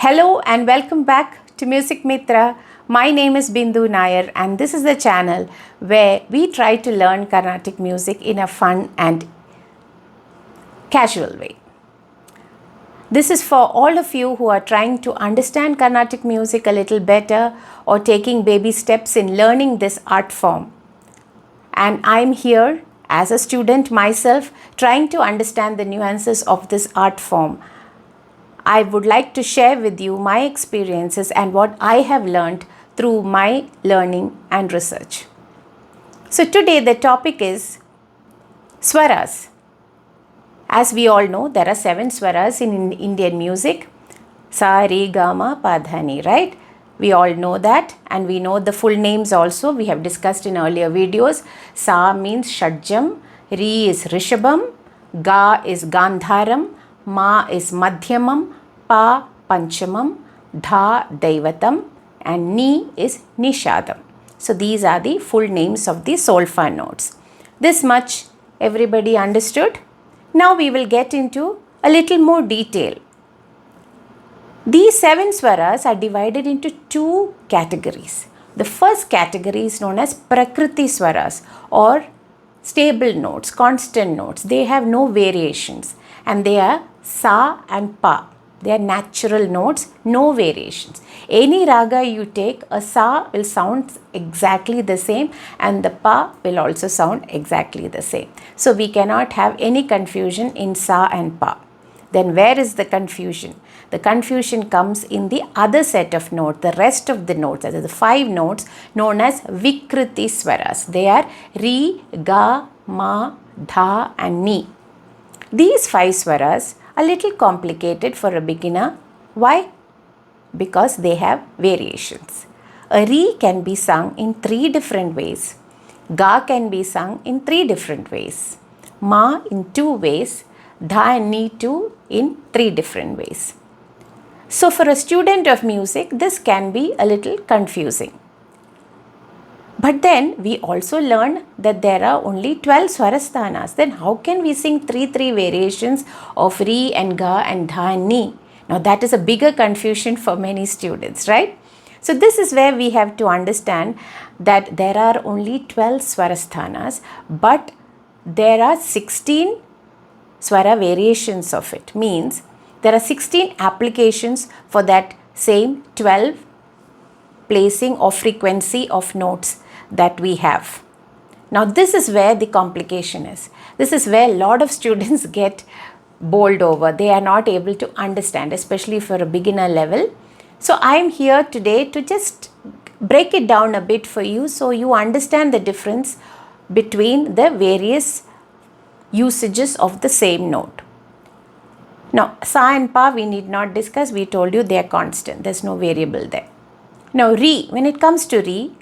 Hello and welcome back to Music Mitra. My name is Bindu Nair and this is the channel where we try to learn Carnatic music in a fun and casual way. This is for all of you who are trying to understand Carnatic music a little better or taking baby steps in learning this art form. And I'm here as a student myself trying to understand the nuances of this art form. I would like to share with you my experiences and what I have learned through my learning and research. So today the topic is Swaras. As we all know, there are 7 Swaras in Indian music. Sa, Re, Ga, Ma, Pa, Dha, Ni, right? We all know that, and we know the full names also. We have discussed in earlier videos. Sa means Shadjam, Re is Rishabham, Ga is Gandharam, Ma is Madhyamam, Pa Panchamam, Dha Daivatam, and Ni is Nishadam. So these are the full names of the solfa notes. This much everybody understood? Now we will get into a little more detail. These 7 swaras are divided into 2 categories. The first category is known as Prakriti swaras or stable notes, constant notes. They have no variations and they are Sa and Pa. They are natural notes, no variations. Any raga you take, a Sa will sound exactly the same and the Pa will also sound exactly the same. So we cannot have any confusion in Sa and Pa. Then where is the confusion? The confusion comes in the other set of notes, the rest of the notes, that is the 5 notes known as Vikriti swaras. They are Re, Ga, Ma, Dha and Ni. These 5 swaras are a little complicated for a beginner. Why? Because they have variations. A Re can be sung in 3 different ways. Ga can be sung in 3 different ways. Ma in 2 ways. Dha and Ni too in 3 different ways. So for a student of music, this can be a little confusing. But then we also learned that there are only 12 swarasthanas. Then how can we sing 3 variations of Re and Ga and Dha and Ni? Now that is a bigger confusion for many students, right? So this is where we have to understand that there are only 12 swarasthanas, but there are 16 swara variations of it. Means there are 16 applications for that same 12 placing or frequency of notes that we have. Now this is where the complication is. This is where a lot of students get bowled over. They are not able to understand, especially for a beginner level. So I am here today to just break it down a bit for you so you understand the difference between the various usages of the same note. Now Sa and Pa we need not discuss. We told you they are constant. There's no variable there. Now Re, when it comes to Re,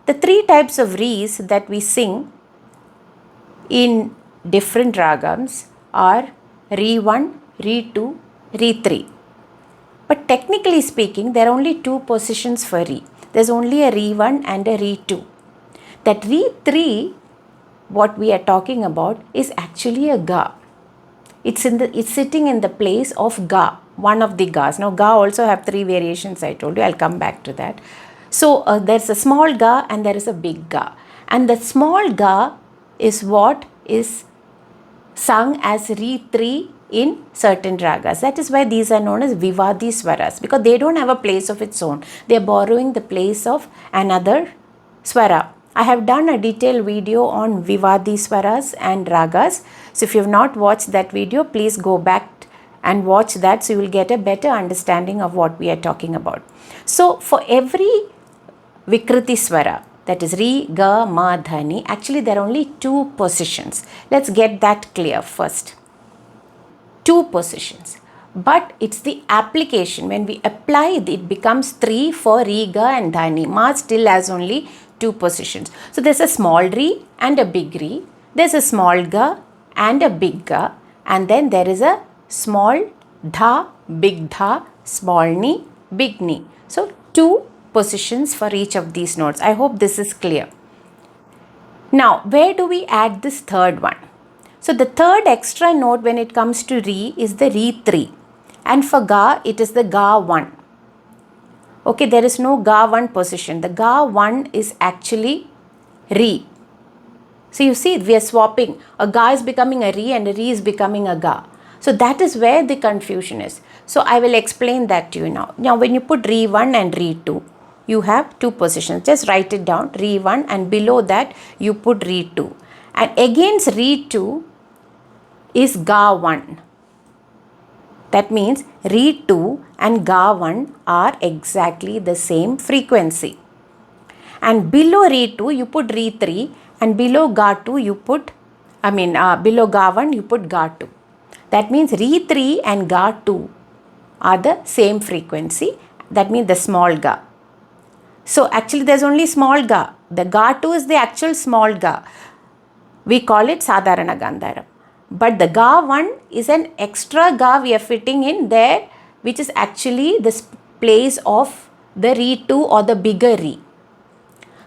the 3 types of Re's that we sing in different ragams are Re 1, Re 2, Re 3. But technically speaking, there are only 2 positions for Re. There's only a Re 1 and a Re 2. That Re 3, what we are talking about, is actually a Ga. It's sitting in the place of Ga, one of the Gas. Now Ga also have 3 variations, I told you. I'll come back to that. So there's a small Ga and there is a big Ga. And the small Ga is what is sung as Re 3 in certain ragas. That is why these are known as Vivadi swaras, because they don't have a place of its own. They are borrowing the place of another swara. I have done a detailed video on Vivadi swaras and ragas. So if you have not watched that video, please go back and watch that so you will get a better understanding of what we are talking about. So for every Vikriti swara, that is Re, Ga, Ma, Dha, Ni, actually there are only 2 positions. Let's get that clear first. 2 positions. But it's the application. When we apply it becomes 3 for Re, Ga and Dha, Ni. Ma still has only 2 positions. So there's a small Re and a big Re. There's a small Ga and a big Ga. And then there is a small Dha, big Dha, small Ni, big Ni. So 2 positions for each of these notes. I hope this is clear. Now where do we add this third one? So the third extra note when it comes to Re is the Re 3. And for Ga, it is the Ga 1. Okay, there is no ga 1 position. The ga 1 is actually re. So you see, we are swapping. A ga is becoming a re and a re is becoming a ga. So that is where the confusion is. So I will explain that to you now. Now when you put re 1 and re 2, you have two positions. Just write it down, re 1, and below that you put re 2. And against re 2 is ga 1. That means re 2 and ga 1 are exactly the same frequency. And below re 2 you put re 3, and below ga 2 you put, below ga 1 you put ga 2. That means re 3 and ga 2 are the same frequency. That means the small ga. So actually there's only small ga. The ga 2 is the actual small ga. We call it Sadharana Gandharam. But the ga 1 is an extra ga we are fitting in there, which is actually the place of the re 2 or the bigger re.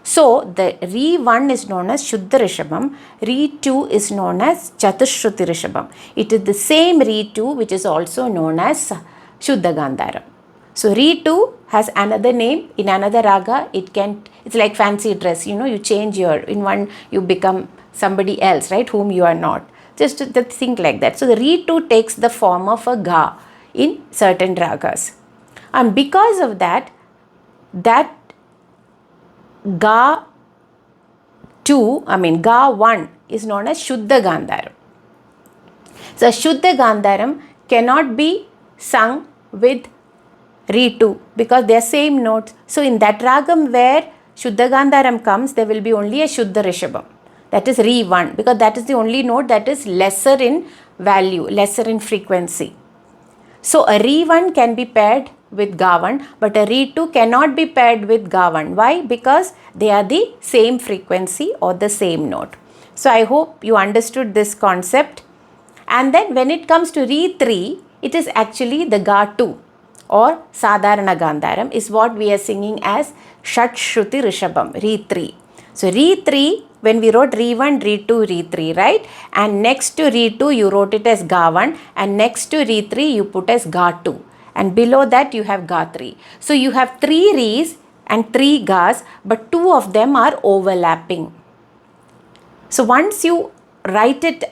So the re 1 is known as Shuddha Rishabham, re 2 is known as Chatushruti Rishabham. It is the same re 2 which is also known as Shuddha Gandharam. So re 2 has another name in another raga. It's like fancy dress, you change in one you become somebody else, right, whom you are not. Just to think like that. So the re 2 takes the form of a ga in certain ragas. And because of that ga 1 is known as Shuddha Gandharam. So Shuddha Gandharam cannot be sung with re 2 because they are same notes. So in that ragam where Shuddha Gandharam comes, there will be only a Shuddha Rishabham. That is re 1, because that is the only note that is lesser in value, lesser in frequency. So a re 1 can be paired with ga 1, but a re 2 cannot be paired with ga 1. Why? Because they are the same frequency or the same note. So I hope you understood this concept. And then when it comes to re 3, it is actually the ga 2 or Sadharana Gandharam is what we are singing as Shat Shruti Rishabham, re 3. So re 3, when we wrote re 1, re 2, re 3, right? And next to re 2 you wrote it as ga 1, and next to re 3 you put as ga 2, and below that you have ga 3. So you have 3 re's and 3 gas, but 2 of them are overlapping. So once you write it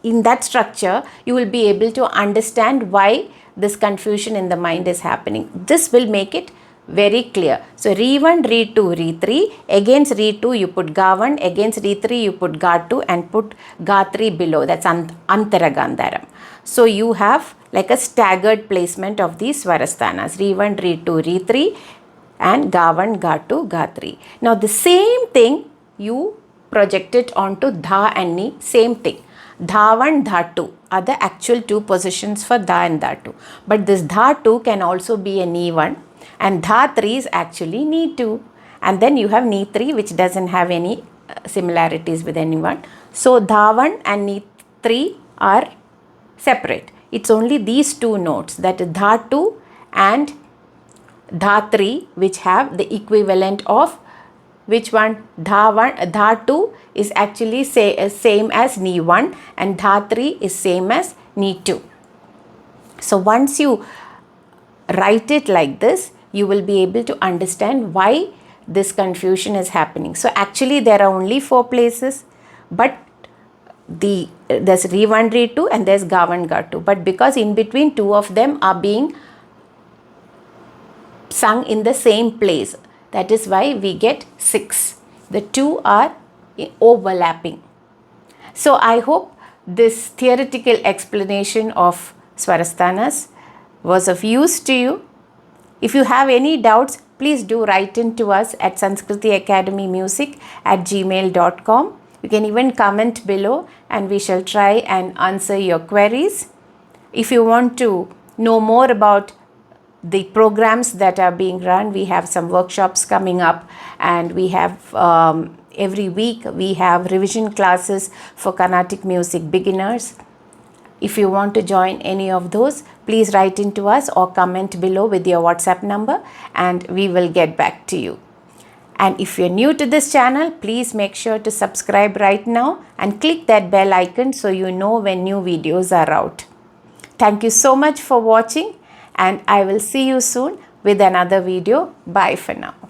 in that structure, you will be able to understand why this confusion in the mind is happening. This will make it very clear. So re 1, re 2, re 3. Against re 2 you put ga 1. Against re 3 you put ga 2 and put ga 3 below. That's Antara Gandharam. So you have like a staggered placement of these Swarasthanas. Re 1, re 2, re 3 and ga 1, ga 2, ga 3. Now the same thing you project it onto dha and ni. Same thing. Dha 1, dha 2 are the actual two positions for dha and dha 2. But this dha 2 can also be a ni 1. And dha 3 is actually ni 2. And then you have ni 3 which doesn't have any similarities with anyone. So dha 1 and ni 3 are separate. It's only these two notes, that is dha 2 and dha 3, which have the equivalent of which one? Dha 2 is actually same as ni 1 and dha 3 is same as ni 2. So once you write it like this, you will be able to understand why this confusion is happening. So actually there are only 4 places, but there's re 1, re 2 and there's ga 1, ga 2. But because in between 2 of them are being sung in the same place, that is why we get 6. The 2 are overlapping. So I hope this theoretical explanation of Swarasthanas was of use to you. If you have any doubts, please do write in to us at sanskritiacademymusic@gmail.com. You can even comment below and we shall try and answer your queries. If you want to know more about the programs that are being run, we have some workshops coming up, and we have every week we have revision classes for Carnatic music beginners. If you want to join any of those, please write in to us or comment below with your WhatsApp number and we will get back to you. And if you're new to this channel, please make sure to subscribe right now and click that bell icon so you know when new videos are out. Thank you so much for watching, and I will see you soon with another video. Bye for now.